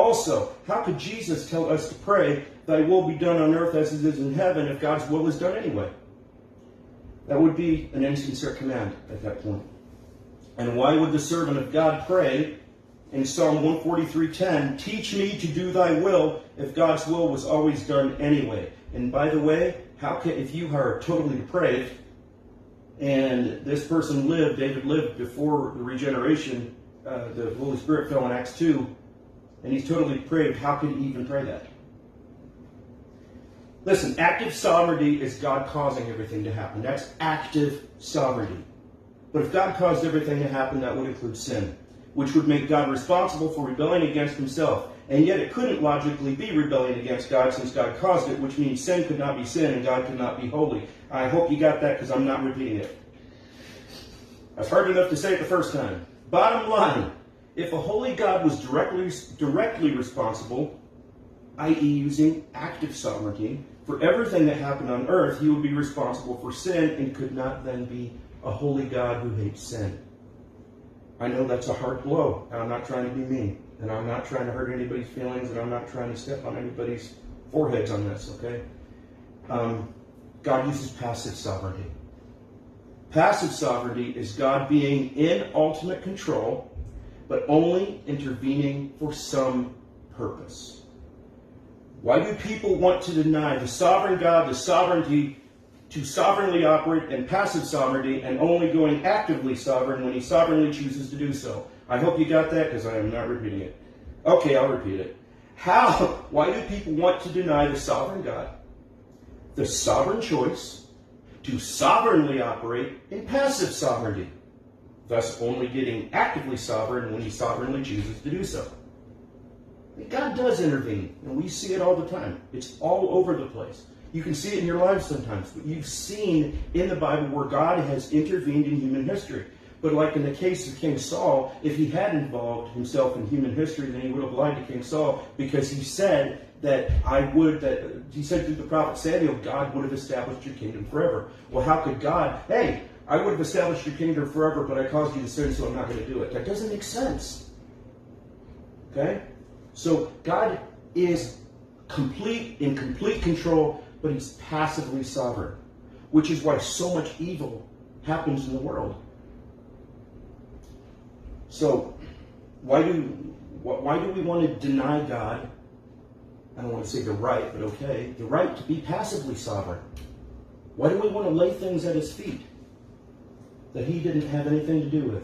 Also, how could Jesus tell us to pray, thy will be done on earth as it is in heaven, if God's will is done anyway? That would be an insincere command at that point. And why would the servant of God pray in Psalm 143:10, teach me to do thy will, if God's will was always done anyway? And by the way, if you are totally depraved, and this person David lived before the regeneration, the Holy Spirit fell in Acts 2, and he's totally depraved, how could he even pray that? Listen, active sovereignty is God causing everything to happen. That's active sovereignty. But if God caused everything to happen, that would include sin, which would make God responsible for rebelling against himself. And yet it couldn't logically be rebelling against God since God caused it, which means sin could not be sin and God could not be holy. I hope you got that because I'm not repeating it. That's hard enough to say it the first time. Bottom line, if a holy God was directly responsible, i.e. using active sovereignty, for everything that happened on earth, he would be responsible for sin and could not then be a holy God who hates sin. I know that's a hard blow, and I'm not trying to be mean, and I'm not trying to hurt anybody's feelings, and I'm not trying to step on anybody's foreheads on this, okay? God uses passive sovereignty. Passive sovereignty is God being in ultimate control, but only intervening for some purpose. Why do people want to deny the sovereign God the sovereignty to sovereignly operate in passive sovereignty and only going actively sovereign when he sovereignly chooses to do so? I hope you got that because I am not repeating it. Okay, I'll repeat it. Why do people want to deny the sovereign God the sovereign choice to sovereignly operate in passive sovereignty, thus only getting actively sovereign when he sovereignly chooses to do so? God does intervene, and we see it all the time. It's all over the place. You can see it in your lives sometimes, but you've seen in the Bible where God has intervened in human history. But like in the case of King Saul, if he had involved himself in human history, then he would have lied to King Saul, because he said he said through the prophet Samuel, God would have established your kingdom forever. Well, how could God, hey, I would have established your kingdom forever, but I caused you to sin, so I'm not going to do it. That doesn't make sense. Okay? So God is in complete control, but he's passively sovereign, which is why so much evil happens in the world. So why do we want to deny God? I don't want to say the right, but okay, the right to be passively sovereign. Why do we want to lay things at his feet that he didn't have anything to do with?